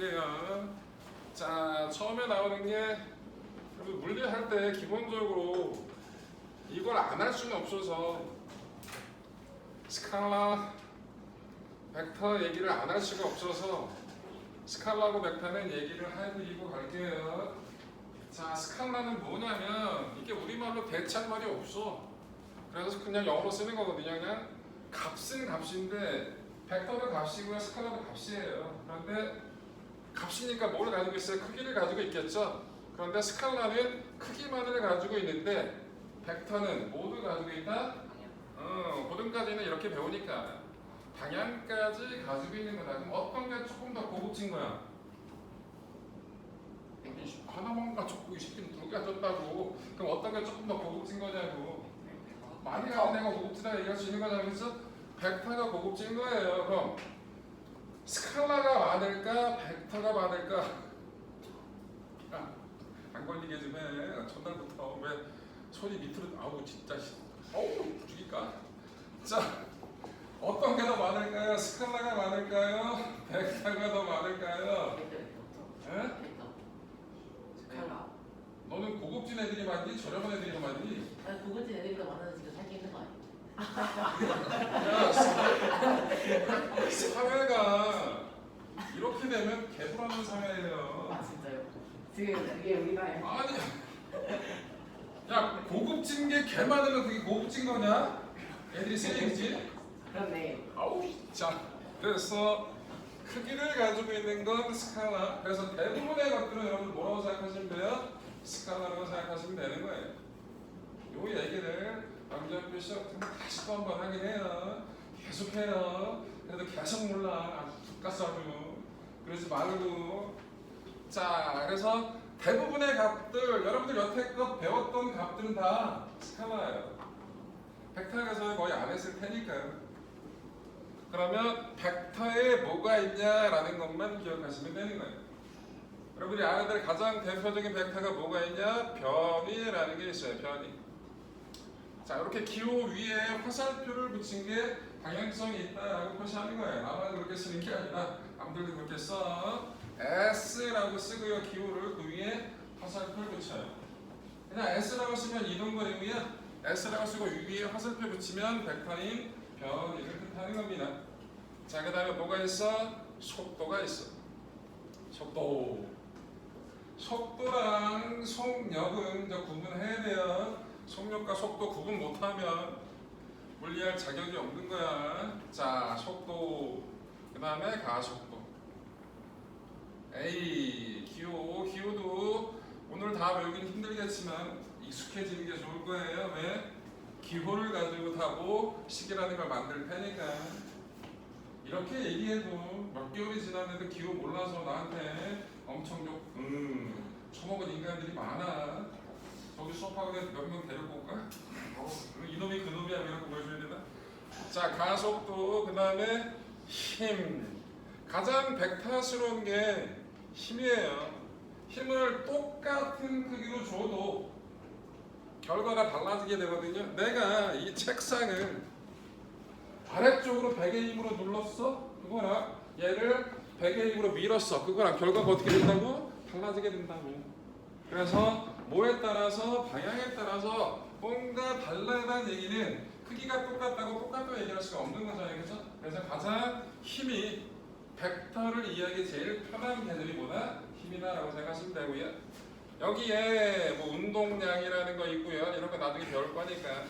볼게요. 자, 처음에 나오는 게 물리할 때 기본적으로 이걸 안 할 수는 없어서 스칼라, 벡터 얘기를 안 할 수가 없어서 스칼라고 벡터는 얘기를 해드리고 갈게요. 자, 스칼라는 뭐냐면 이게 우리말로 대체할 말이 없어. 그래서 그냥 영어로 쓰는 거거든요. 그냥 값은 값인데 벡터도 값이고요, 스칼라도 값이에요. 그런데 값이니까 뭘 가지고 있어요? 크기를 가지고 있겠죠. 그런데 스칼라는 크기만을 가지고 있는데 벡터는 모두 가지고 있다? 고등까지는 이렇게 배우니까 방향까지 가지고 있는 거다. 그럼 어떤 게 조금 더 고급진 거야? 하나만 가지고 이 새끼는 두 개 가졌다고. 그럼 어떤 게 조금 더 고급진 거냐고. 많이 가진 애가 고급지다 얘기할 수 있는 거잖아. 그래서 벡터가 고급진 거예요. 그럼 스칼라가 많을까? 벡터가 많을까? 야, 안 걸리게 좀 해. 전날부터 왜 손이 밑으로 아우 진짜 어우 죽일까? 자, 어떤 게 더 많을까요? 스칼라가 많을까요? 벡터가 더 많을까요? 예? 스칼라. 너는 고급진 애들이 많니? 저렴한 애들이 많니? 아니 고급진 애들보다 많아서 지금 살기 힘든 거 아니야? 야, 사회가 이렇게 되면 개불하는 사회예요. 아 진짜요? 지금 그게 우리나라에. 아니, 야 고급진 게 개 많으면 그게 고급진 거냐? 애들이 세 얘기지? 그렇네. 아우, 자, 그래서 크기를 가지고 있는 건 스칼라. 그래서 대부분의 것들은 여러분 뭐라고 생각하시면 돼요? 스칼라라고 생각하시면 되는 거예요. 요 얘기를 남자표 시작 때 다시 또 한번 하긴 해요. 계속해요. 그래도 계속 몰라. 아주 툭가스 아주. 그러지 말고. 자, 그래서 대부분의 값들, 여러분들 여태껏 배웠던 값들은 다 스칼라예요. 벡터에서 거의 안 했을 테니까요. 그러면 벡터에 뭐가 있냐라는 것만 기억하시면 되는 거예요. 여러분이 아는 대로 가장 대표적인 벡터가 뭐가 있냐? 변위라는 게 있어요. 변위. 자, 이렇게 기호 위에 화살표를 붙인 게 방향성이 있다라고 표시하는 거예요. 나만 그렇게 쓰는 게 아니라 남들도 그렇게 써. S라고 쓰고요. 기호를 그 위에 화살표를 붙여요. 그냥 S라고 쓰면 이동거리고요. S라고 쓰고 위에 화살표 붙이면 벡터인 변위를 뜻하는 겁니다. 자, 그 다음에 뭐가 있어? 속도가 있어. 속도랑 속력은 이제 구분해야 돼요. 속력과 속도 구분 못하면 물리할 자격이 없는 거야. 자, 속도. 그 다음에 가속도. 기호도 오늘 다 배우긴 힘들겠지만 익숙해지는 게 좋을 거예요. 왜? 기호를 가지고 타고 식이라는 걸 만들 테니까. 이렇게 얘기해도 몇 개월이 지났는데 기호 몰라서 나한테 엄청 처먹은 인간들이 많아. 저기 수업하고 몇 명 데리고 올까? 이놈이 그놈이야 이렇게 보여줘야 되나? 자, 가속도. 그 다음에 힘. 가장 벡터스러운 게 힘이에요. 힘을 똑같은 크기로 줘도 결과가 달라지게 되거든요. 내가 이 책상을 아래쪽으로 베개 힘으로 눌렀어? 그거랑 얘를 베개 힘으로 밀었어. 그거랑 결과가 어떻게 된다고? 달라지게 된다고. 그래서 뭐에 따라서, 방향에 따라서 뭔가 달라다는 얘기는 크기가 똑같다고 얘기할 수가 없는 거잖아요. 그래서 가장 힘이 벡터를 이해하기 제일 편한 개념이 뭐다? 힘이다라고 생각하시면 되고요. 여기에 뭐 운동량이라는 거 있고요. 이런 거 나중에 배울 거니까.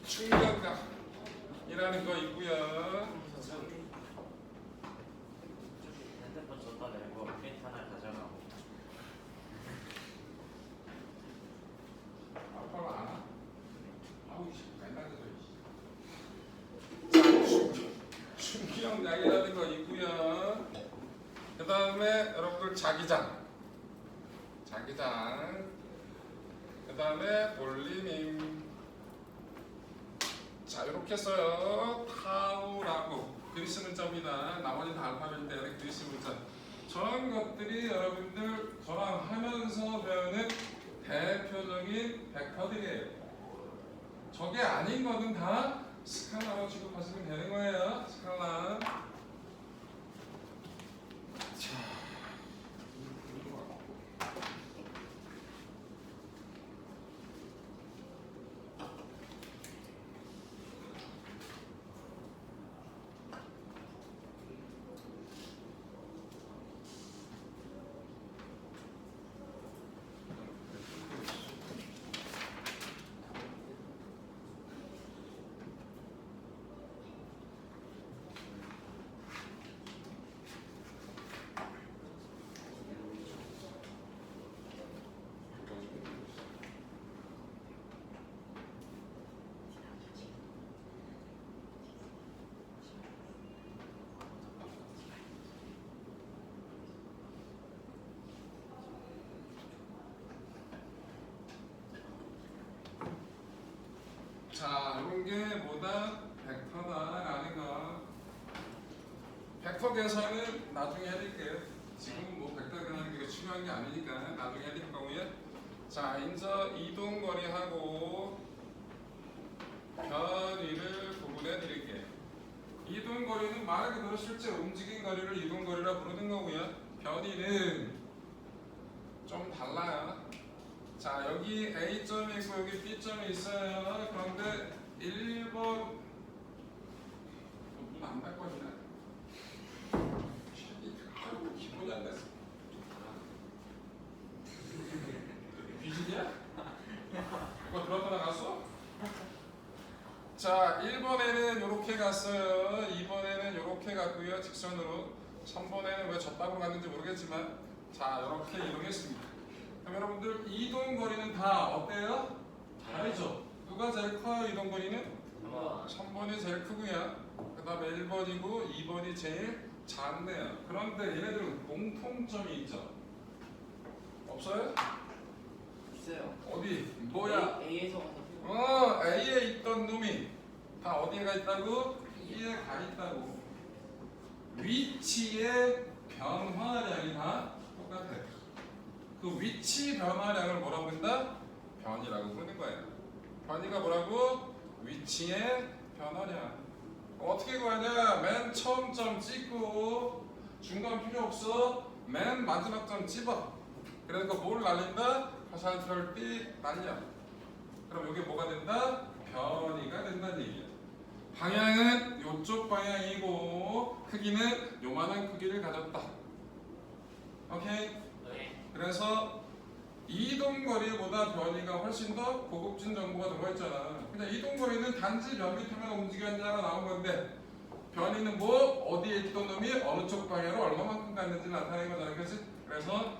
충격감이라는 거 있고요. 핸드폰 줬다 내고 프린트 하나 가져가고. 아빠가 안 와? 아우 맨날 그래. 충격량이라는 거 있고요. 그 다음에 여러분들 자기장. 그 다음에 볼리님. 자, 이렇게 써요. 타우라고. 그리스 문자입니다. 나머지는 다 알파벳 때문에 그리스 문자. 저런 것들이 여러분들 저랑 하면서 배우는 대표적인 벡터들이에요. 저게 아닌 거는 다 스칼라로 취급하시면 되는 거예요. 스칼라. 자, 관계보다 벡터다라는 거. 벡터 계산은 나중에 해드릴게요. 지금 뭐 벡터 계산하는 게 중요한 게 아니니까 나중에 해드릴 거고요. 자, 이제 이동거리하고 변위를 구분해 드릴게요. 이동거리는 말 그대로 실제 움직인 거리를 이동거리라 부르는 거고요. 변위는 좀 달라요. 자, 여기 A점이 있고 여기 B점이 있어요. 그런데 1번 눈 안 닦아지네. 아이고 기분이 안 됐어. 귀신이야? 이거 들었다 나갔어? 자, 1번에는 이렇게 갔어요. 2번에는 이렇게 갔고요. 직선으로. 3번에는 왜 저쪽으로 갔는지 모르겠지만 자, 이렇게 이동했습니다. 그럼 여러분들 이동거리는 다 어때요? 다르죠? 누가 제일 커요? 이동거리는? 3번이 제일 크고요. 그 다음에 1번이고 2번이 제일 작네요. 그런데 얘네들은 공통점이 있죠? 없어요? 있어요. 어디? 뭐야? A에서 가서 A에 있던 놈이 다 어디에 가 있다고? B에 가 있다고. 위치의 변화량이 다 똑같아요. 그 위치 변화량을 뭐라고 부른다? 변이라고 부르는 거예요. 변이가 뭐라고? 위치의 변화량. 어떻게 구하냐? 맨 처음 점 찍고 중간 필요 없어. 맨 마지막 점 집어. 그러니까 뭘 날린다? 화살표를 띡 날려. 그럼 이게 뭐가 된다? 변이가 된다는 얘기야. 방향은 이쪽 방향이고 크기는 요만한 크기를 가졌다. 오케이? 네. 그래서 이동거리보다 변이가 훨씬 더 고급진 정보가 들어있잖아. 그냥 이동거리는 단지 몇 미터만 움직였냐가 나온 건데 변이는 뭐 어디에 있던 놈이 어느 쪽 방향으로 얼마만큼 갔는지 나타내는 거잖아. 그렇지? 그래서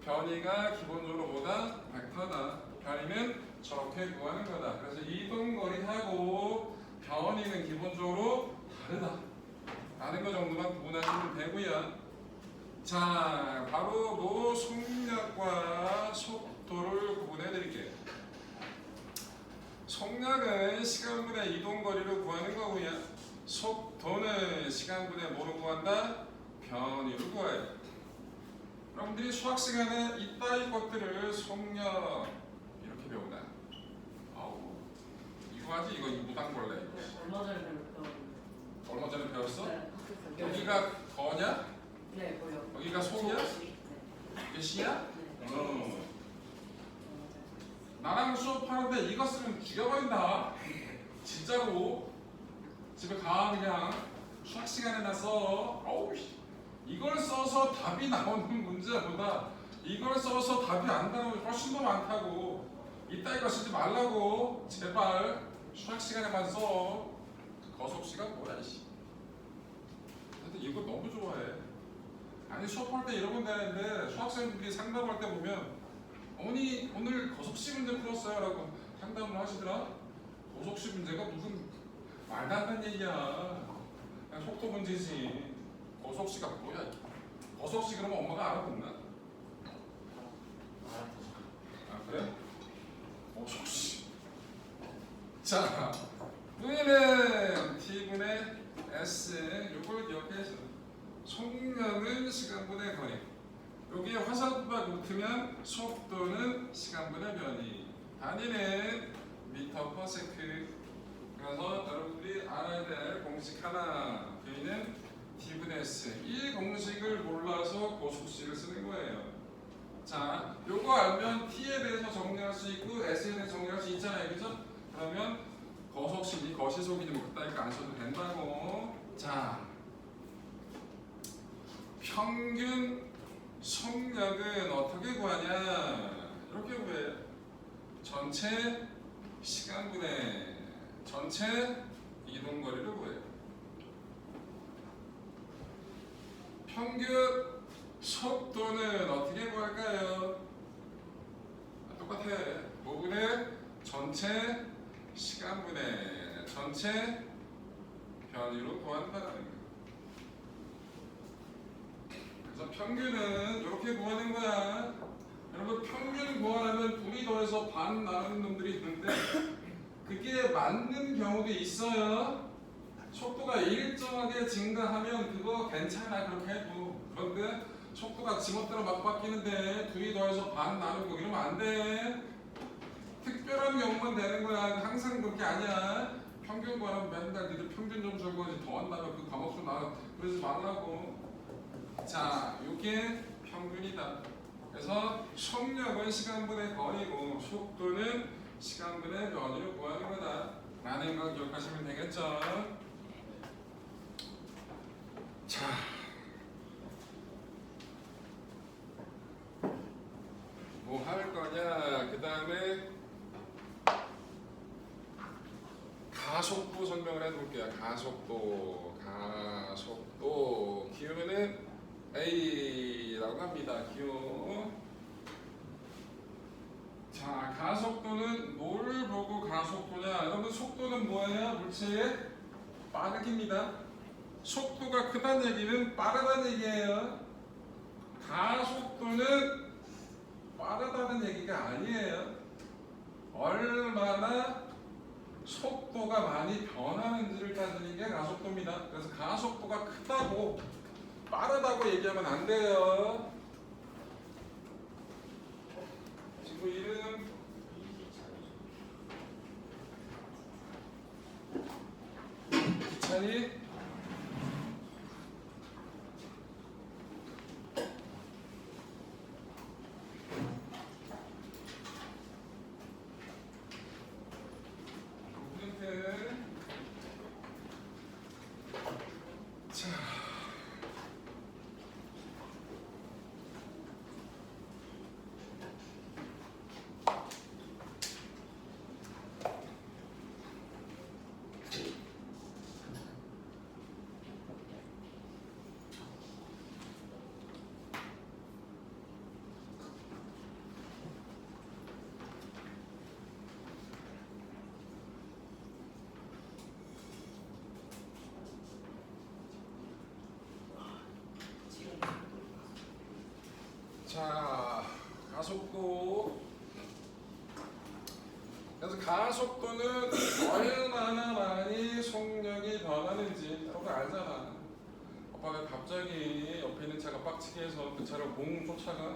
변이가 기본적으로 뭐다? 벡터다. 변이는 저렇게 구하는 거다. 그래서 이동거리하고 변이는 기본적으로 다르다. 라는 거 정도만 구분하시면 되고요. 자, 바로 뭐 속력과 속도를 구분해 드릴게요. 속력은 시간분의 이동거리를 구하는 거고요. 속도는 시간분의 뭐를 구한다? 변이를 구해요. 여러분들이 수학 시간에 이따위 것들을 속력 이렇게 배우나? 아우, 이거 하지? 이거 무당벌레. 얼마 전에 배웠던. 얼마 전에 배웠어? 네. 여기가 거냐? 네, 보여. 여기가 속이야? 네. 이게 시야? 네. 나랑 수업하는데 이거 쓰면 죽여버린다. 진짜로. 집에 가 그냥 수학 시간에나 써. 어우, 이걸 써서 답이 나오는 문제보다 이걸 써서 답이 안 나오는 게 훨씬 더 많다고. 이따 이거 쓰지 말라고. 제발 수학 시간에만 써. 거속 시간 뭐야 이씨. 근데 이거 너무 좋아해. 아니 수업할 때 이러면 되는데 수학생들이 상담할 때 보면 어머니 오늘 거속시 문제 풀었어요 라고 상담을 하시더라. 거속시 문제가 무슨 말도 안 되는 얘기야. 그냥 속도 문제지. 거속시가 뭐야? 거속시 그러면 엄마가 알아듣나? 아 그래? 거속시. 자, V는 T분의 S 요걸 기억해서 속력은 시간분의 거리. 여기에 화살표가 붙으면 속도는 시간분의 변이. 단위는 미터 퍼 세크. 그래서 여러분들이 알아야 될 공식 하나. V는 T분의 S. 이 공식을 몰라서 고속식을 쓰는 거예요. 자, 요거 알면 T에 대해서 정리할 수 있고 S에 대해서 정리할 수 있잖아요. 그죠? 그러면 거속식이 거시속이니 뭐 그따위가 안 써도 된다고. 자, 평균 속력은 어떻게 구하냐? 이렇게 구해요. 전체 시간분의 전체 이동거리를 구해요. 평균 속도는 어떻게 구할까요? 똑같아. 5분의 전체 시간분의 전체 변이로 구한다는 거예요. 그래서 평균은 이렇게 구하는 거야. 여러분 평균 구하려면 둘이 더해서 반 나누는 놈들이 있는데 그게 맞는 경우도 있어요. 속도가 일정하게 증가하면 그거 괜찮아 그렇게 해도. 그런데 속도가 지멋대로 막 바뀌는데 둘이 더해서 반 나누고 이러면 안 돼. 특별한 경우만 되는 거야. 항상 그렇게 아니야. 평균 구하면 맨날 니들 평균 점수를 구하지 더한다면 그 과목수 나 그러지 말라고. 자, 이게 평균이다. 그래서 속력은 시간분의 거리고 속도는 시간분의 변위를 구하는 거다 라는 걸 기억하시면 되겠죠. 자, 뭐 할 거냐? 그 다음에 가속도 설명을 해볼게요. 가속도 기호는 A라고 합니다. 기호. 자, 가속도는 뭘 보고 가속도냐? 여러분 속도는 뭐예요? 물체의 빠르기입니다. 속도가 크다는 얘기는 빠르다는 얘기예요. 가속도는 빠르다는 얘기가 아니에요. 얼마나 속도가 많이 변하는지를 따지는 게 가속도입니다. 그래서 가속도가 크다고 빠르다고 얘기하면 안 돼요. 지구 이름 기차니 자, 자, 가속도. 그래서 가속도는 얼마나 많이 속력이 변하는지 여러분 알잖아. 오빠가 갑자기 옆에 있는 차가 빡치게 해서 그 차를 공 쫓아가.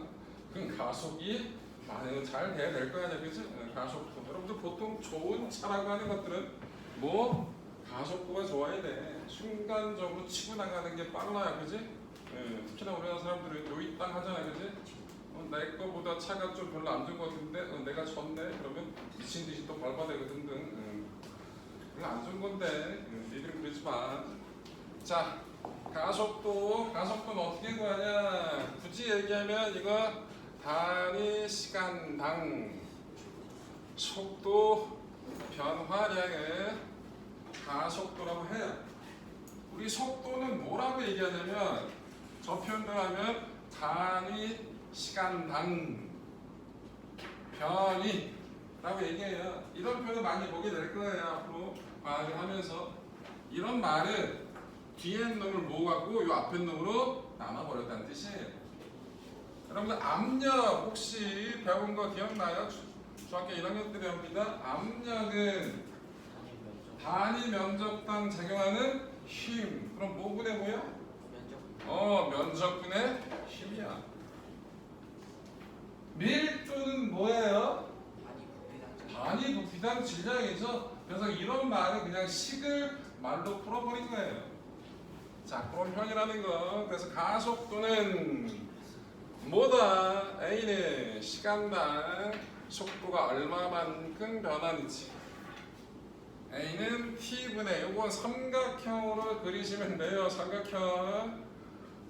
그럼 가속이 많이 잘 돼야 될 거 아니야, 그치? 가속도. 여러분들 보통 좋은 차라고 하는 것들은 뭐 가속도가 좋아야 돼. 순간적으로 치고 나가는 게 빨라야, 그치? 특히나 우리나라 사람들은 요이 땅 하잖아, 그치? 내 거보다 차가 좀 별로 안 좋은 것 같은데 내가 졌네? 그러면 미친 듯이 또 밟아대거든. 별로 안 좋은 건데 니들은 그러지 마. 자, 가속도는 어떻게 구하냐? 굳이 얘기하면 이거 단위 시간당 속도 변화량을 가속도라고 해요. 우리 속도는 뭐라고 얘기하냐면 저 표현대로 하면 단위 시간당 변이라고 얘기해요. 이런 표현을 많이 보게 될 거예요. 앞으로 말을 하면서. 이런 말은 뒤에 놈을 모아갖고 이 앞에 놈으로 나눠버렸다는 뜻이에요. 여러분들 압력 혹시 배운 거 기억나요? 중학교 1학년 때 배웁니다. 압력은 단위 면적당 작용하는 힘. 그럼 뭐분의 뭐야? 면적분의 힘이야. 밀도는 뭐예요? 단위 부피당 질량이죠. 그래서 이런 말은 그냥 식을 말로 풀어버린 거예요. 자, 그런 형이라는 거. 그래서 가속도는 뭐다? A는 시간당 속도가 얼마만큼 변하는지. A는 T분의 요건 삼각형으로 그리시면 돼요. 삼각형.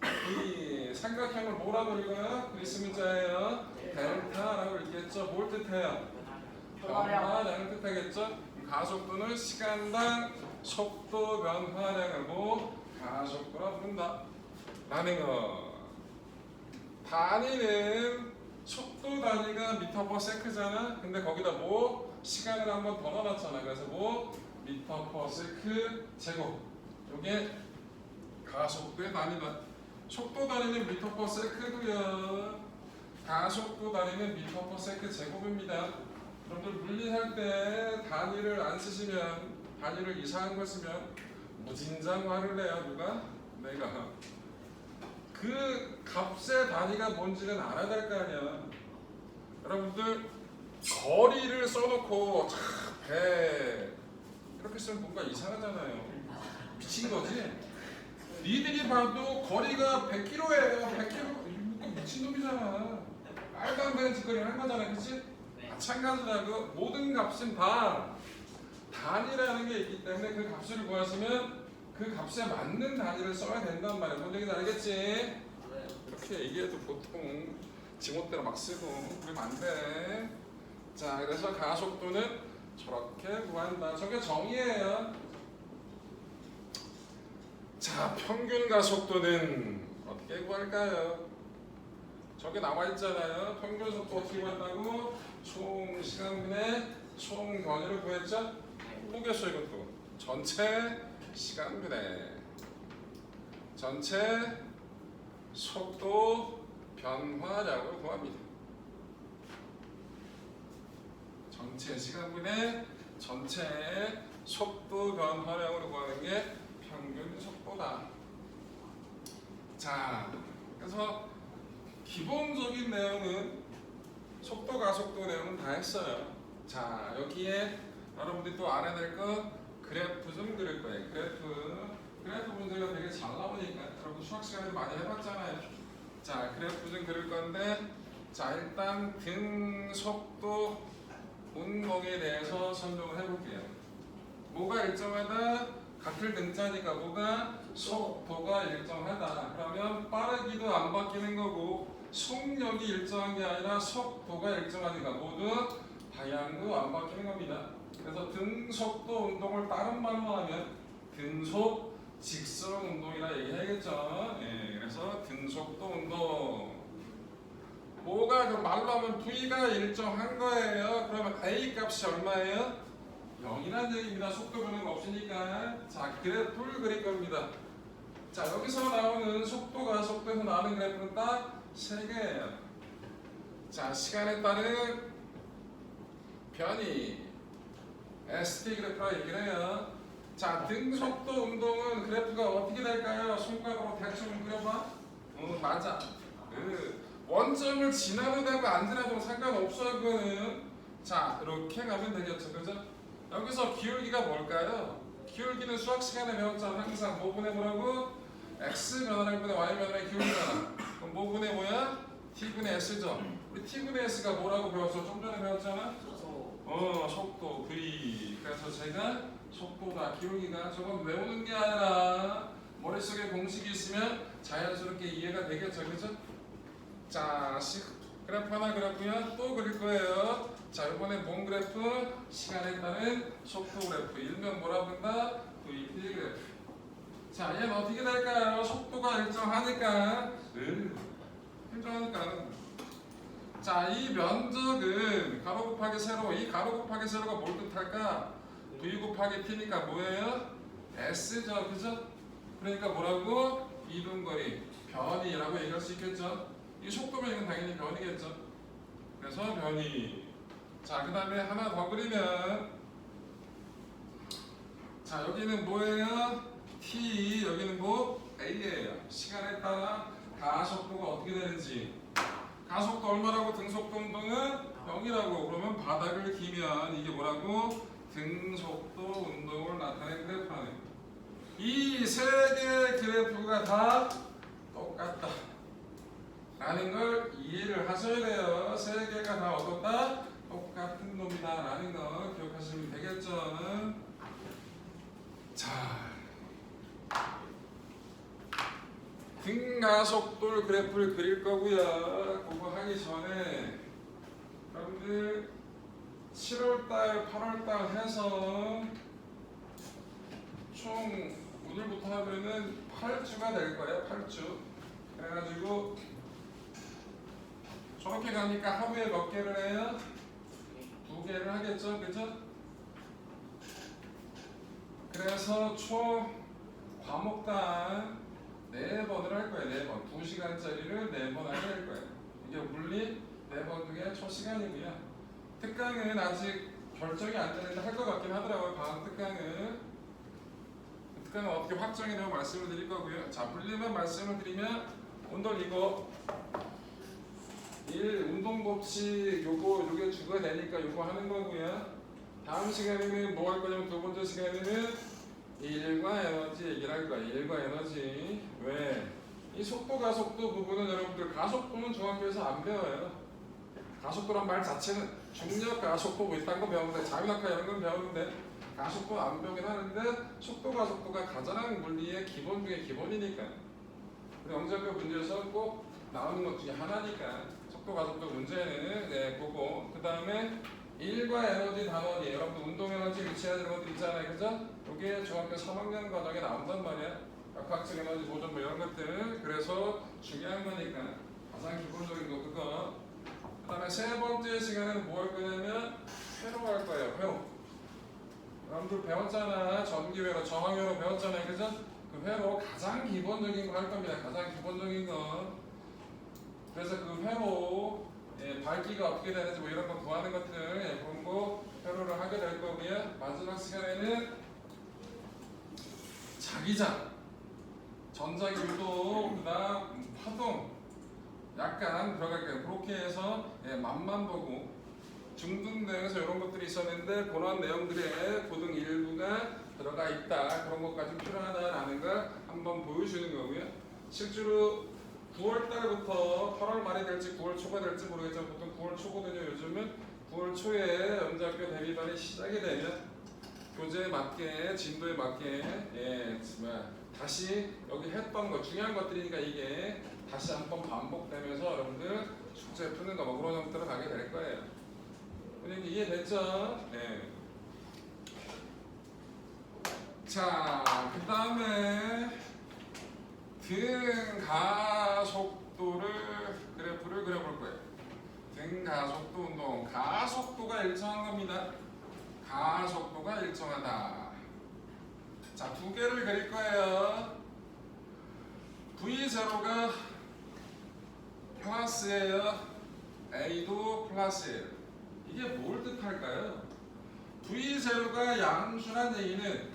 이 삼각형을 뭐라고 읽어요? 그리스 문자예요. 델타라고 읽겠죠. 뭘 뜻해요? 변화량을 뜻하겠죠. 가속도는 시간당 속도 변화량을 뭐 가속도라 부른다 라는 거. 단위는 속도 단위가 미터 퍼 세크잖아. 근데 거기다 뭐 시간을 한번 더 넣어놨잖아. 그래서 뭐 미터 퍼 세크 제곱. 요게 가속도의 단위다. 속도 단위는 미터 퍼 세크고요. 가속도 단위는 미터 퍼 세크 제곱입니다. 여러분들 물리할 때 단위를 안 쓰시면 단위를 이상한 걸 쓰면 무진장 화를 내요. 누가? 내가. 그 값의 단위가 뭔지는 알아야 될 거 아니야. 여러분들 거리를 써놓고 배 이렇게 쓰면 뭔가 이상하잖아요. 미친 거지? 니들이 봐도 거리가 100km예요. 100km 이거 미친놈이잖아. 말도 안 되는 짓거리 하는 거잖아. 그치? 네. 마찬가지라고 모든 값은 다 단위라는 게 있기 때문에 그 값을 구하시면 그 값에 맞는 단위를 써야 된단 말이야. 뭔 얘기인지 알겠지? 네. 이렇게 얘기해도 보통 지멋대로 막 쓰고 그러면 안 돼. 자, 그래서 가속도는 저렇게 구한다. 저게 정의예요. 자, 평균 가속도는 어떻게 구할까요? 저게 나와 있잖아요. 평균 속도 어떻게 구한다고? 총 시간분의 총 변이를 구했죠? 모르겠어 이것도. 전체 시간분의 전체 속도 변화량을 구합니다. 전체 시간분의 전체 속도 변화량으로 구하는 게 평균 속도다. 자, 그래서 기본적인 내용은 속도 가속도 내용은 다 했어요. 자, 여기에 여러분들이 또 알아야 될 거 그래프 좀 그릴 거예요. 그래프 문제가 되게 잘 나오니까 여러분 수학 시간에도 많이 해봤잖아요. 자, 그래프 좀 그릴 건데, 자 일단 등 속도 운동에 대해서 설명을 해볼게요. 뭐가 일정하다? 같을 등자니까 뭐가? 속도가 일정하다. 그러면 빠르기도 안 바뀌는 거고 속력이 일정한 게 아니라 속도가 일정하니까 모두 방향도 안 바뀌는 겁니다. 그래서 등속도 운동을 다른 말로 하면 등속 직선 운동이라 얘기해야겠죠. 예, 그래서 등속도 운동. 뭐가 그 말로 하면 V가 일정한 거예요. 그러면 A 값이 얼마예요? 0이라는 얘기입니다. 속도 변화가 없으니까. 자, 그래프를 그릴 겁니다. 자, 여기서 나오는 속도가 속도에서 나오는 그래프는 딱 3개예요. 자, 시간에 따른 변이 ST 그래프라 얘기를 해요. 자, 등속도 운동은 그래프가 어떻게 될까요? 손가락으로 대충 그려봐. 맞아. 원점을 지나도 되고 안 지나도 상관없어요. 그거는. 자, 이렇게 가면 되겠죠. 그죠? 여기서 기울기가 뭘까요? 기울기는 수학 시간에 배웠잖아. 항상 뭐 분의 뭐라고? x 변화량 분의 y 변화량의 기울기잖아. 그럼 뭐 분의 뭐야? t분의 s죠. 우리 t분의 s가 뭐라고 배웠어? 좀 전에 배웠잖아. 속도 v. 그래서 제가 속도다. 기울기가 저건 외우는 게 아니라 머릿속에 공식이 있으면 자연스럽게 이해가 되겠죠. 그죠? 자, 그래프 하나 그렸고요. 또 그릴 거예요. 자, 이번에 뭔 그래프? 시간에 따른 속도 그래프. 일명 뭐라 부른다? VT 그래프. 자, 얘는 어떻게 될까요? 속도가 일정하니까. 일정하니까. 자, 이 면적은 가로 곱하기 세로. 이 가로 곱하기 세로가 뭘 뜻할까? V 곱하기 T니까 뭐예요? S죠. 그죠? 그러니까 뭐라고? 이동거리. 변이라고 얘기할 수 있겠죠. 이 속도면 이건 당연히 변이겠죠. 그래서 변이. 자, 그 다음에 하나 더 그리면, 자, 여기는 뭐예요? T, 여기는 뭐? A예요. 시간에 따라 가속도가 어떻게 되는지. 가속도 얼마라고? 등속도 운동은 0이라고. 그러면 바닥을 기면 이게 뭐라고? 등속도 운동을 나타낸 그래프라네. 이 세 개의 그래프가 다 똑같다 라는 걸 이해를 하셔야 돼요. 세 개가 다 어떻다? 똑같은 놈이다 라는 거 기억하시면 되겠죠. 자, 등가속도 그래프를 그릴 거고요. 그거 하기 전에 여러분들 7월달, 8월달 해서 총 오늘부터 하면은 8주가 될 거예요. 8주. 그래가지고 저렇게 가니까 하루에 몇 개를 해요? 2개를 하겠죠, 그죠? 그래서 총 과목당 4번을 할 거예요. 4번. 2시간짜리를 4번 하게 할 거예요. 이게 물리 4번 중에 첫 시간이고요. 특강은 아직 결정이 안 되는데 할 것 같긴 하더라고요. 다음 특강은. 특강은 어떻게 확정이 되면 말씀을 드릴 거고요. 자, 분리만 말씀을 드리면 온돌 이거 1 운동 법칙 요게 주가 되니까 요거 하는 거고요. 다음 시간에는 뭐 할 거냐면 두 번째 시간에는 일과 에너지 얘기를 할 거야. 일과 에너지. 왜? 이 속도 가속도 부분은 여러분들 가속도는 중학교에서 안 배워요. 가속도란 말 자체는 중력 가속도 뭐 이딴 거 배우는데 자유낙하 이런 건 배우는데 가속도 안 배우긴 하는데 속도 가속도가 가장 물리의 기본 중에 기본이니까. 영재표 문제에서 꼭 나오는 것 중에 하나니까 속도 가속도 문제는 네, 보고 그 다음에 일과 에너지 단원이 여러분들 운동 에너지 위치해야 되는 것들 있잖아요. 그죠? 이게 중학교 3학년 과정에 나온단 말이야. 역학적 에너지 보존 뭐 이런 것들. 그래서 중요한 거니까 가장 기본적인 거 그거. 그 다음에 세 번째 시간에는 뭐 할 거냐면 회로 할 거예요. 회로. 여러분들 배웠잖아. 전기회로, 저항회로 배웠잖아요. 그죠? 그 회로 가장 기본적인 거 할 겁니다. 가장 기본적인 거. 그래서 그 회로 밝기가 어떻게 되는지 뭐 이런 거 구하는 것들 그런 거 회로를 하게 될 거고요. 마지막 시간에는 자기장, 전자기도, 그다음 파동 약간 들어갈 거예요. 그렇게 해서 맛만 보고 중등대에서 이런 것들이 있었는데 그런 내용들의 고등 일부가 들어가 있다. 그런 것까지 필요하다라는 걸 한번 보여주는 거고요. 실제로 9월 달부터 8월 말이 될지 9월 초가 될지 모르겠지만 보통 9월 초거든요. 요즘은 9월 초에 영재학교 대비반이 시작이 되면 교재에 맞게 진도에 맞게 다시 여기 했던 거 중요한 것들이니까 이게 다시 한번 반복되면서 여러분들 숙제 푸는 거 뭐 그런 형태로 가게 될 거예요. 선생님 이해됐죠? 네. 자, 그 다음에 등가속도를 그래프를 그려볼 거예요. 등가속도 운동. 가속도가 일정한 겁니다. 가속도가 일정하다. 자, 두 개를 그릴 거예요. V0가 플러스예요. A도 플러스예요. 이게 뭘 뜻할까요? V0가 양수란 얘기는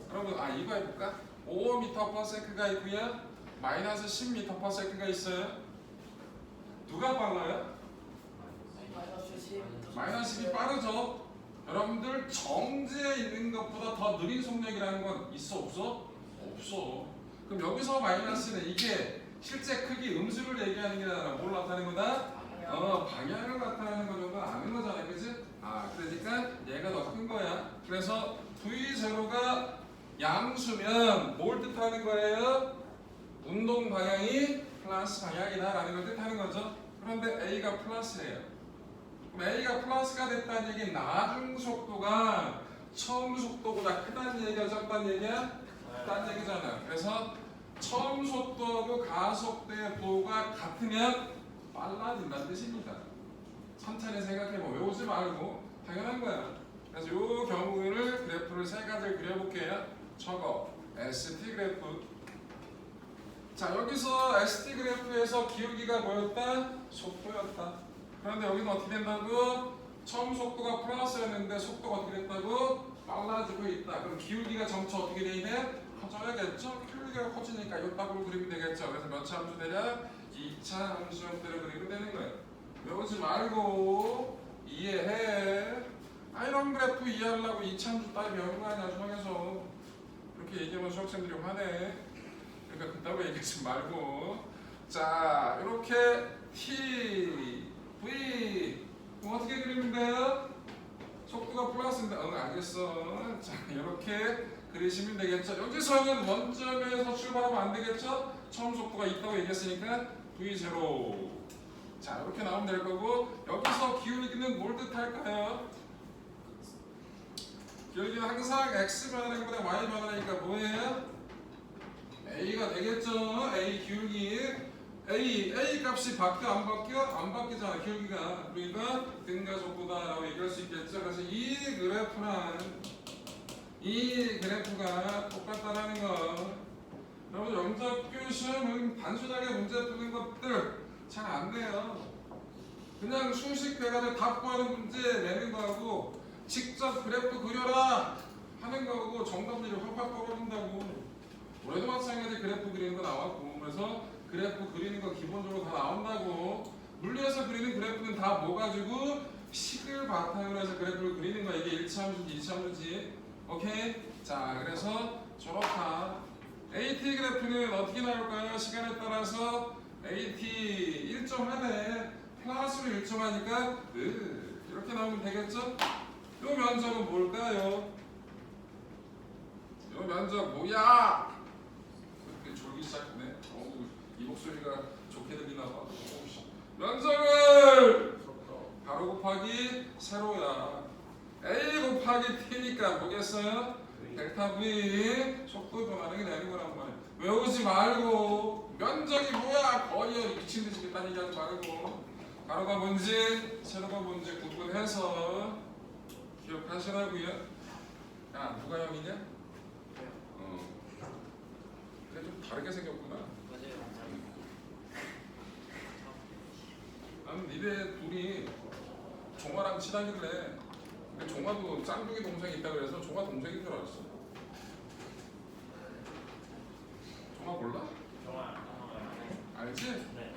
여러분 이거 해볼까? 5m/s가 있고요. 마이너스 10m/s가 있어요. 누가 빨라요? 마이너스 10이 빠르죠. 여러분들 정지에 있는 것보다 더 느린 속력이라는 건 있어 없어? 없어. 그럼 여기서 마이너스는 이게 실제 크기 음수를 얘기하는 게 아니라 뭘 나타내는 거다? 방향을 나타내는 거 정도 아는 거잖아요. 그치? 그러니까 얘가 더 큰 거야. 그래서 V0가 양수면 뭘 뜻하는 거예요? 운동 방향이 플러스 방향이다 라는 걸 뜻하는 거죠. 그런데 A가 플러스예요. 그럼 A가 플러스가 됐다는 얘기는 나중 속도가 처음 속도보다 크다는 얘기야, 적다는 얘기야? 크다는 얘기잖아. 그래서 처음 속도하고 가속도의 도가 같으면 빨라진다는 뜻입니다. 천천히 생각해보면 외우지 말고 당연한 거야. 그래서 이 경우를 그래프를 세 가지를 그려볼게요. 저거 ST 그래프. 자, 여기서 ST 그래프에서 기울기가 뭐였다? 속도였다. 그런데 여기는 어떻게 된다고? 처음 속도가 플러스였는데 속도가 어떻게 됐다고? 빨라지고 있다. 그럼 기울기가 점차 어떻게 돼 있네? 커져야겠죠? 기울기가 커지니까 이 답으로 그리면 되겠죠. 그래서 몇 차 함수 대략? 2차 함수 형태로 그리면 되는 거예요. 외우지 말고 이해해. 이런 그래프 이해하려고 2차 함수 따위 배우는 거 아니야, 중학에서. 이렇게 얘기하면 수학생들이 화내. 그러니까 그따구 얘기하지 말고. 자, 이렇게 T, V 어떻게 그리면 돼요? 속도가 플러스인데 알겠어. 자, 이렇게 그리시면 되겠죠. 여기서는 원점에서 출발하면 안 되겠죠? 처음 속도가 있다고 얘기했으니까 V0. 자, 이렇게 나오면 될 거고 여기서 기울기는 뭘 뜻할까요? 기울기는 항상 X 변하는 것보다 Y 변하니까 뭐예요? A가 되겠죠? A 기울기 A 값이 바뀌어 안 바뀌어? 안 바뀌잖아 기울기가. 그러니까 등가속도다라고 얘기할 수 있겠죠. 그래서 이 그래프가 똑같다라는 거. 여러분 영접교 시험은 단순하게 문제 푸는 것들 잘 안 돼요. 그냥 수식돼가지고 답 구하는 문제 내는 거하고 직접 그래프 그려라 하는 거하고 정답률이 확확 떨어진다고. 올해도 마찬가지 그래프 그리는 거 나왔고 그래서 그래프 그리는 거 기본적으로 다 나온다고. 물리에서 그리는 그래프는 다 뭐 가지고 식을 바탕으로 해서 그래프를 그리는 거야. 이게 1차 함수지 2차 함수지. 오케이? 자 그래서 저렇다. AT 그래프는 어떻게 나올까요? 시간에 따라서 AT 1.1에 플러스로 일정하니까 이렇게 나오면 되겠죠? 요 면적은 뭘까요? 요 면적 뭐야? 그렇게 졸기 시작했네. 이 목소리가 좋게 들리나 봐. 면적을 바로 곱하기 세로야. A 곱하기 T니까 뭐겠어요? 델타 V. 속도 변하는 게 되는 거란 말이야. 외우지 말고 면적이 뭐야? 거의 미친듯이 일단 얘기하지 말고 가로가 뭔지 세로가 뭔지 구분해서 기억하시라고요. 야 누가 형이냐? 그래 좀 다르게 생겼구나. 나는 니네 둘이 종아랑 친하길래 근데 종아도 쌍둥이 동생이 있다 그래서 종아 동생인 줄 알았어. 종아 몰라? 알지? 네.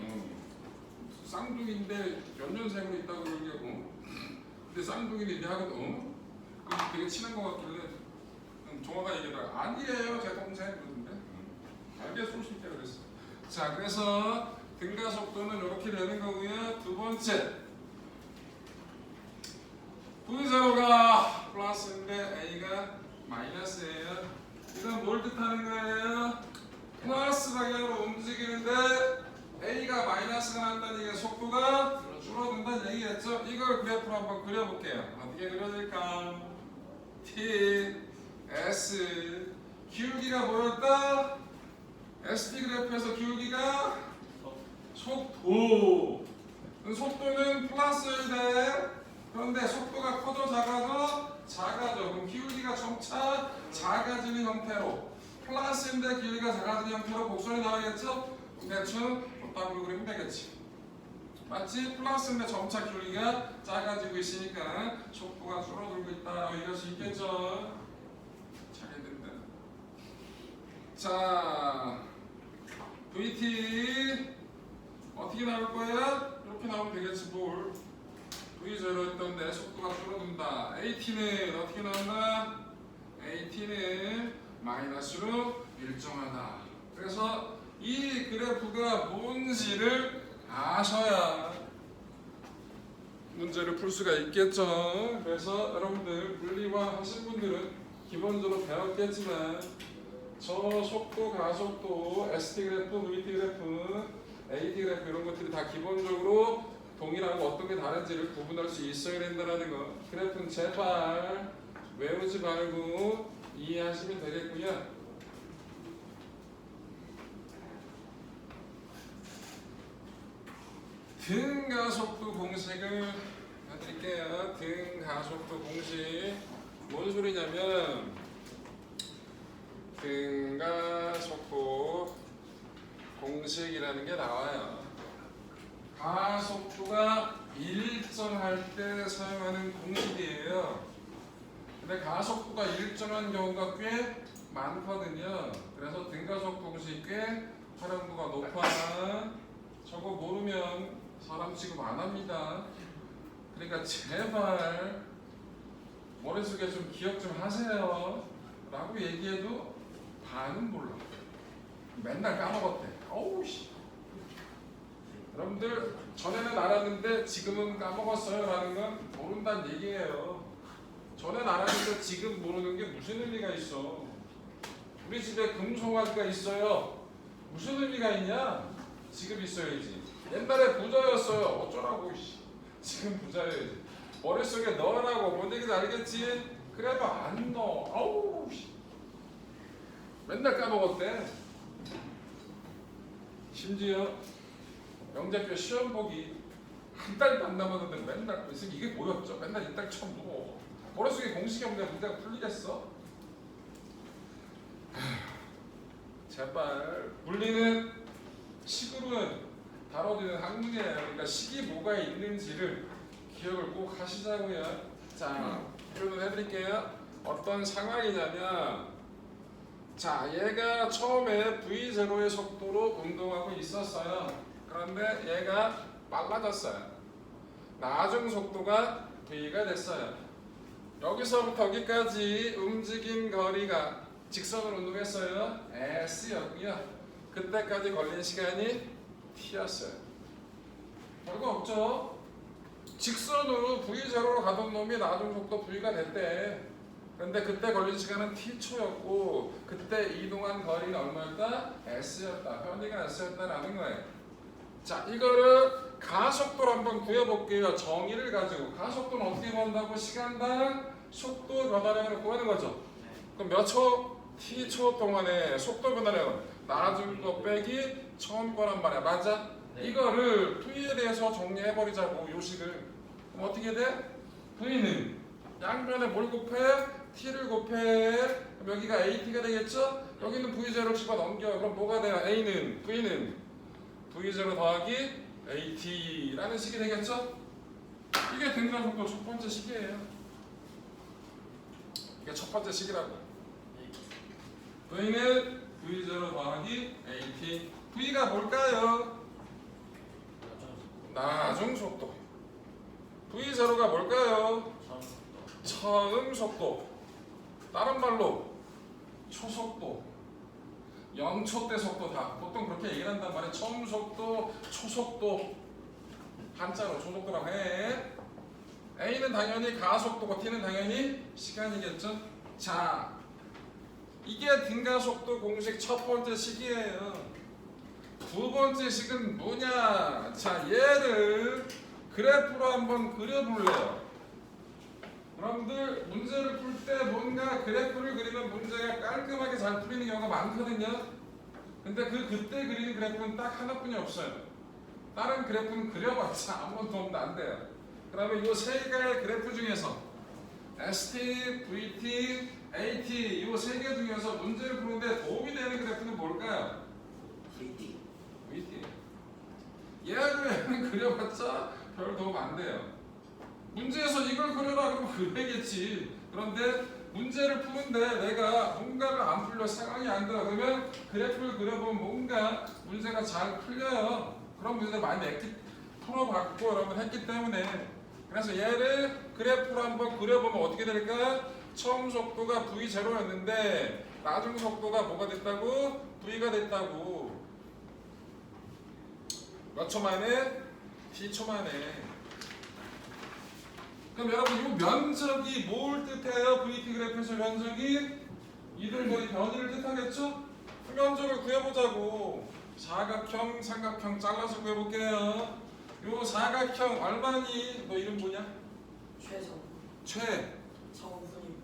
쌍둥이인데 연년생으로 있다고 그러게. 근데 쌍둥이는 니하고 되게 친한 것 같길래 종아가 얘기하다가 아니에요 제 동생 그러는데 알겠어 싶게 그랬어. 자 그래서 등가 속도는 이렇게 되는 거고요. 두 번째 V0가 플러스인데 A가 마이너스예요. 이건 뭘 뜻하는 거예요? 플러스 방향으로 움직이는데 A가 마이너스가 난다는 얘기가 속도가 줄어든다는 얘기겠죠? 이걸 그래프로 한번 그려볼게요. 어떻게 그려질까? T, S 기울기가 뭐였다? SD 그래프에서 기울기가 속도. 속도는 플러스일 때 그런데 속도가 커져 작아져. 그럼 기울기가 점차 작아지는 형태로 플러스인데 기울기가 작아지는 형태로 곡선이 나오겠죠? 대충 답으로 그리면 되겠지. 맞지? 플러스인데 점차 기울기가 작아지고 있으니까 속도가 줄어들고 있다. 이럴 수 있겠죠? 잘 된다. 자, VT 어떻게 나올 거야? 이렇게 나오면 되겠지 뭘. V0 했던데 속도가 줄어든다. AT는 어떻게 나온다? AT는 마이너스로 일정하다. 그래서 이 그래프가 뭔지를 아셔야 문제를 풀 수가 있겠죠. 그래서 여러분들 물리화 하신 분들은 기본적으로 배웠겠지만 저 속도, 가속도, ST 그래프, VT 그래프, AT 그래프 이런 것들이 다 기본적으로 동일하고 어떤 게 다른지를 구분할 수 있어야 된다는 거. 그래프는 제발 외우지 말고 이해하시면 되겠고요. 등가속도 공식을 해드릴게요. 등가속도 공식 뭔 소리냐면 등가속도 공식이라는 게 나와요. 가속도가 일정할 때 사용하는 공식이에요. 근데 가속도가 일정한 경우가 꽤 많거든요. 그래서 등가속도 공식이 꽤 활용도가 높아. 저거 모르면 사람 취급 안 합니다. 그러니까 제발 머릿속에 좀 기억 좀 하세요 라고 얘기해도 반은 몰라. 맨날 까먹었대. 어우 씨. 여러분들 전에는 알았는데 지금은 까먹었어요 라는 건 모른다는 얘기예요. 전에는 알았는데 지금 모르는 게 무슨 의미가 있어. 우리 집에 금송아지가 있어요. 무슨 의미가 있냐? 지금 있어야지. 옛날에 부자였어요. 어쩌라고. 지금 부자여야지. 머릿속에 넣으라고. 뭔 얘기인지 알겠지? 그래도 안 넣어. 아우 맨날 까먹었대. 심지어 영재표 시험 보기 한 달도 안 남았는데 맨날 이게 뭐였죠? 맨날 이딸 처음 보고 머릿속에 공식이 없는데 문제가 풀리겠어? 제발 물리는 식으로는 다뤄지는 학문이에요. 그러니까 식이 뭐가 있는지를 기억을 꼭 하시자고요. 자, 표현을 해드릴게요. 어떤 상황이냐면, 자, 얘가 처음에 V0의 속도로 운동하고 있었어요. 그런데 얘가 빨라졌어요. 나중 속도가 V가 됐어요. 여기서부터 여기까지 움직인 거리가 직선으로 운동했어요. S였고요. 그때까지 걸린 시간이 T였어요. 별거 없죠? 직선으로 V0로 가던 놈이 나중 속도 V가 됐대. 근데 그때 걸린 시간은 T초였고 그때 이동한 거리는 얼마였다? S였다. 편의가 S였다라는 거예요. 자, 이거를 가속도로 한번 구해볼게요. 정의를 가지고. 가속도는 어떻게 구한다고? 시간당 속도 변화량을 구하는 거죠. 그럼 몇 초? T초 동안에 속도 변화량은 나중 거 빼기 처음 거란 말이야. 맞아? 네. 이거를 V에 대해서 정리해버리자고, 요식을. 그럼 어떻게 돼? V는 양변에 뭘 곱해? T를 곱해. 그럼 여기가 AT가 되겠죠? 여기는 V0를 집어넘겨. 그럼 뭐가 돼요? V는 V0 더하기 AT라는 식이 되겠죠? 이게 등간속도 첫 번째 식이에요. 이게 첫 번째 식이라고. V는 V0 더하기 AT. V가 뭘까요? 나중 속도. V0가 뭘까요? 처음 속도. 다른 말로 초속도. 0초 대 속도다. 보통 그렇게 얘기를 한단 말이야. 처음 속도, 초속도. 한자로 초속도라고 해. A는 당연히 가속도고 T는 당연히 시간이겠죠. 자, 이게 등가속도 공식 첫 번째 식이에요. 두 번째 식은 뭐냐? 자, 얘를 그래프로 한번 그려볼래요. 여러분들 문제를 풀 때 뭔가 그래프를 그리면 문제가 깔끔하게 잘 풀리는 경우가 많거든요. 근데 그때 그리는 그래프는 딱 하나뿐이 없어요. 다른 그래프는 그려봤자 아무것도 도움도 안 돼요. 그러면 이 세 개의 그래프 중에서 ST, VT, AT 이 세 개 중에서 문제를 푸는데 도움이 되는 그래프는 뭘까요? VT. VT. 얘는 그려봤자 별 도움 안 돼요. 문제에서 이걸 그려라 그러면 그려야겠지. 그런데 문제를 푸는데 내가 뭔가가 안 풀려, 상황이 안 돼. 그러면 그래프를 그려보면 뭔가 문제가 잘 풀려요. 그런 문제들 많이 풀어봤고 여러분 했기 때문에. 그래서 얘를 그래프로 한번 그려보면 어떻게 될까? 처음 속도가 V0였는데 나중 속도가 뭐가 됐다고? V가 됐다고. 몇 초 만에? T초 만에. 그럼 여러분 이 면적이 뭘 뜻해요? VT 그래프에서 면적이 이들거리 변이를 뜻하겠죠? 그 면적을 구해보자고. 사각형, 삼각형 잘라서 구해볼게요. 요 사각형 얼마니? 너 이름 뭐냐? 최정.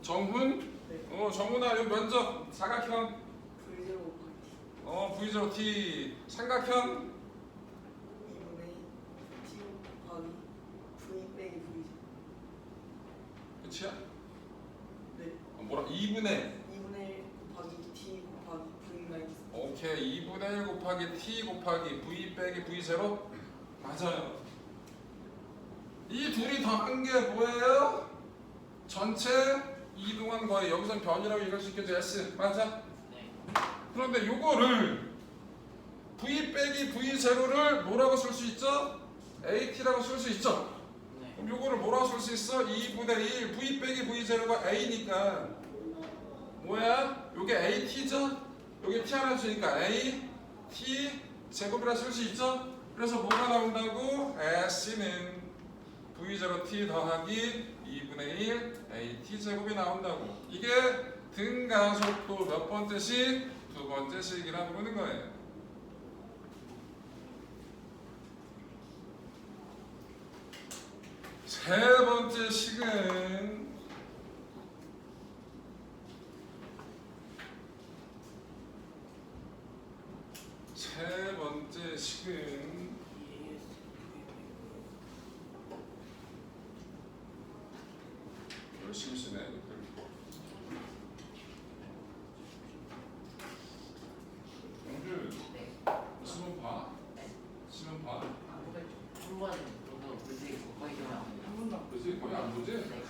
정훈? 네. 정훈아 요 면적 사각형 V0 V0 T 삼각형 2분의 T 곱하기 V 빼기 V0. 끝이야? 네. 뭐라? 2분의 2분의 곱하기 T 곱하기 V 마이너스. 오케이 2분의 1 곱하기 T 곱하기 V 빼기 V0 맞아요. 이 둘이 더한 게 뭐예요? 전체 이동한 거에 여기선 변이라고 읽을 수 있겠죠. S 맞아? 네. 그런데 요거를 V 빼기 V0를 뭐라고 쓸 수 있죠? AT라고 쓸 수 있죠? 네. 그럼 요거를 뭐라고 쓸 수 있어? 2분의 1 V 빼기 V0가 A니까 뭐야? 요게 AT죠? 요게 T 하나 주니까 A, T 제곱이라 쓸 수 있죠? 그래서 뭐가 나온다고? S는 V0T 더하기 2분의 1 AT 제곱이 나온다고. 이게 등가속도 몇 번째 식? 두 번째 식이라고 부르는 거예요. 세 번째 식은 열심히 쓰네. 영준 네. 시험 봐. 네. 시험 봐. 굳이 거의 좀 한 번도 안 그지? 거의 안 보지? 네.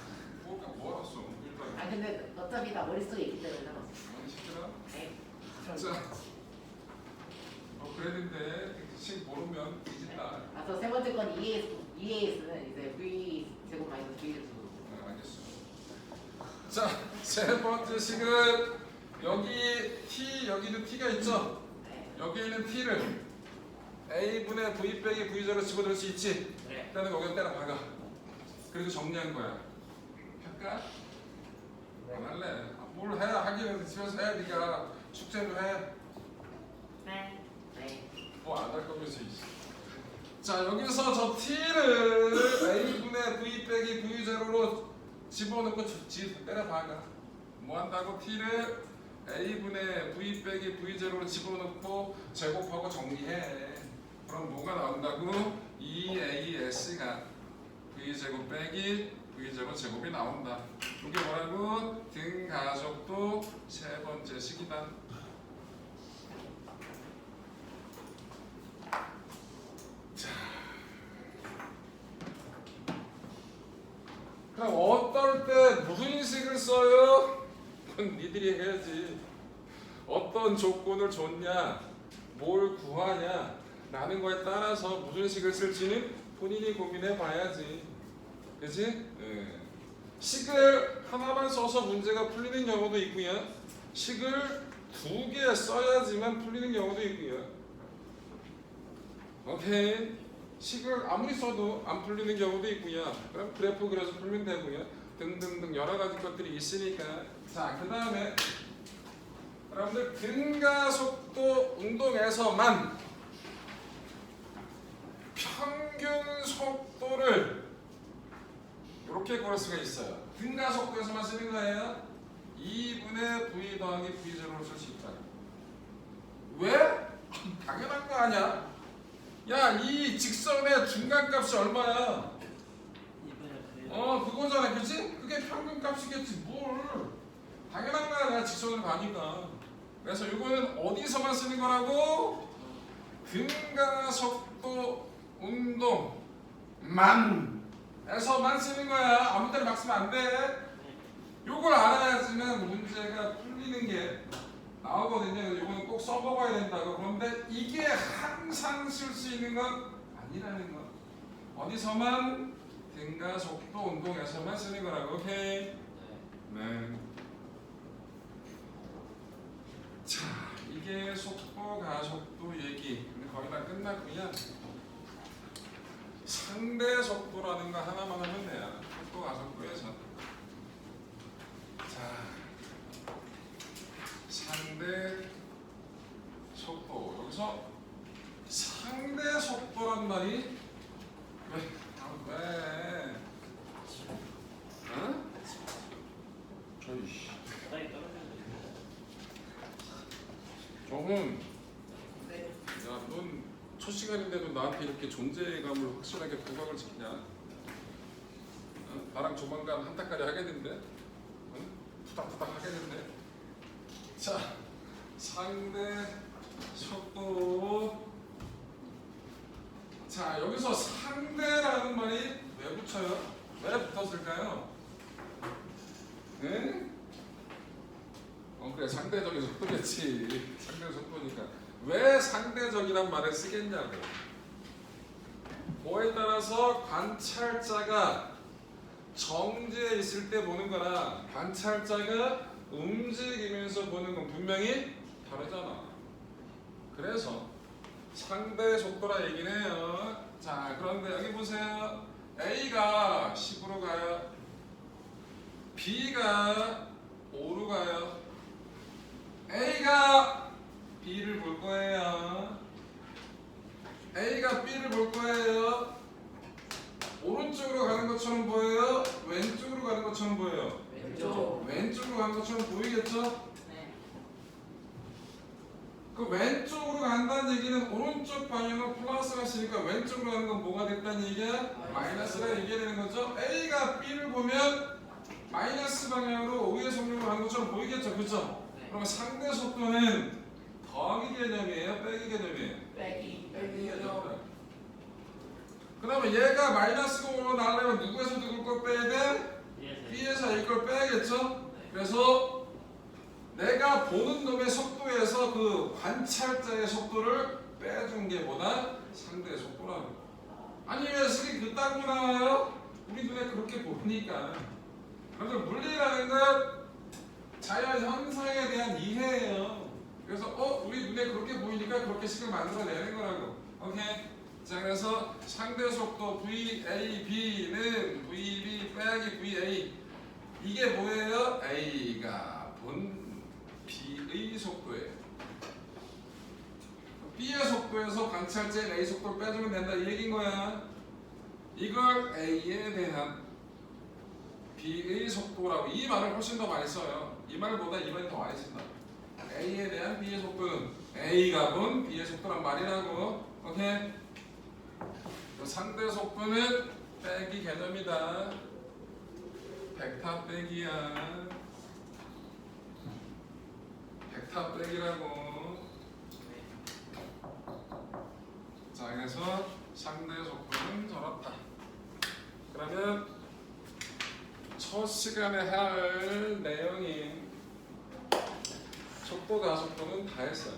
뭐 알았어? 일단 아 근데 어차피 다 머릿속에 있기 때문에 상관없어. 많이 시키라. 네. 자, 그랬는데 식 모르면 뒤진다. 아또 세 번째 건 2AS는 이제 V 제곱 마이너스 V 제곱. 네, 알겠어. 자, 세 번째 식은 여기 t 여기도 t가 있죠? 네. 여기 있는 t를 a분의 v 빼기 v제로 집어넣을 수 있지? 네. 일단은 거기다 때려 박아. 그리고 정리한 거야. 할까? 안 할래. 뭘 해야 하기는 집에서 해. 네가 숙제도 해. 네. 네. 뭐 안 할 거면서 이씨. 자, 여기서 저 t를 a분의 v 빼기 v제로로 집어넣고 때려 박아. 뭐 한다고? t를 a분의 v 빼기 v제로로 집어넣고 제곱하고 정리해. 그럼 뭐가 나온다고? 2as가 v제곱 빼기 v제곱 제곱이 나온다. 이게 뭐라고? 등가속도 세 번째 식이다. 자, 그럼 어떨 때 무슨 식을 써요? 그건 니들이 해야지. 어떤 조건을 줬냐, 뭘 구하냐 라는 거에 따라서 무슨 식을 쓸지는 본인이 고민해 봐야지. 그치? 네. 식을 하나만 써서 문제가 풀리는 경우도 있고요. 식을 두 개 써야지만 풀리는 경우도 있고요. 오케이. 식을 아무리 써도 안 풀리는 경우도 있고요. 그럼 그래프 그려서 풀면 되고요. 등등등 여러 가지 것들이 있으니까. 자, 그 다음에 여러분들 등가속도 운동에서만 평균 속도를 이렇게 구할 수가 있어요. 등가속도에서만 쓰는 거예요. 2분의 v 더하기 v0로 쓸 수 있다. 왜? 당연한 거 아니야? 야, 이 직선의 중간값이 얼마야? 그거잖아, 그치? 그게 평균값이겠지, 뭘? 당연한 거야, 내가 직선을 가니까. 그래서 이거는 어디서만 쓰는 거라고? 등가속도 운동만 에서만 쓰는 거야. 아무 때나 막 쓰면 안 돼. 요걸 알아야지만 문제가 풀리는 게 나오거든요. 이거는 꼭 써먹어야 된다고. 그런데 이게 항상 쓸 수 있는 건 아니라는 거. 어디서만? 등가속도 운동에서만 쓰는 거라고. 오케이? 네. 자, 이게 속도, 가속도 얘기. 근데 거의 다 끝났고요. 상대 속도라는 거 하나만 하면 돼요. 속도, 가속도에서. 자, 상대 속도. 여기서 상대 속도란 말이 왜? 응? 저이씨. 정훈, 네. 야, 넌 첫 시간인데도 나한테 이렇게 존재감을 확실하게 부각을 시키냐? 응? 나랑 조만간 한타까지 하겠는데? 응? 푸닥푸닥 하겠는데? 자, 상대 속도. 자, 여기서 상대라는 말이 왜 붙여요? 왜 붙었을까요? 네? 그래, 상대적인 속도겠지. 상대 속도니까. 왜 상대적이란 말을 쓰겠냐고. 뭐에 따라서 관찰자가 정지해 있을 때 보는 거나 관찰자가 움직이면서 보는 건 분명히 다르잖아. 그래서 상대 속도라 얘기는 해요. 자, 그런데 여기 보세요. A가 10으로 가요. B가 5로 가요. A가 B를 볼 거예요. A가 B를 볼 거예요. 오른쪽으로 가는 것처럼 보여요? 왼쪽으로 가는 것처럼 보여요? 왼쪽으로 가는 것처럼 보이겠죠? 네. 그 왼쪽으로 간다는 얘기는 오른쪽 방향으로 플러스가 있으니까 왼쪽으로 가는 건 뭐가 됐다는 얘기야? 마이너스가 얘기가 되는 거죠? A가 B를 보면 마이너스 방향으로 O의 속력으로 가는 것처럼 보이겠죠? 그렇죠? 네. 그러면 상대 속도는 더하기 개념이에요? 빼기 개념이에요? 빼기. 빼기요. 그러면 얘가 마이너스 0으로 나오려면 누구에서 누구 걸 빼야 돼? B에서 A 걸 빼야겠죠? 그래서 내가 보는 놈의 속도에서 그 관찰자의 속도를 빼준 게 뭐다? 상대의 속도라는 거. 아니 왜 식이 그따구 나와요? 우리 눈에 그렇게 보니까. 그래서 물리라는 건 자연 현상에 대한 이해예요. 그래서 우리 눈에 그렇게 보이니까 그렇게 식을 만들어내는 거라고. 오케이. 자 그래서 상대 속도 VAB는 VB 빼기 VA 이게 뭐예요? A가 본 B의 속도예요. B의 속도에서 관찰자인 A 속도를 빼주면 된다 이 얘기인 거야. 이걸 A에 대한 B의 속도라고 이 말을 훨씬 더 많이 써요. 이 말보다 이 말이 더 많이 쓴다. A에 대한 B의 속도는 A가 본 B의 속도란 말이라고. 오케이. 상대 속도는 빼기 개념이다. 벡터 빼기야. 벡터 빼기라고. 자 그래서 상대 속도는 저렇다. 그러면 첫 시간에 할 내용인 속도 가속도는 다 했어요.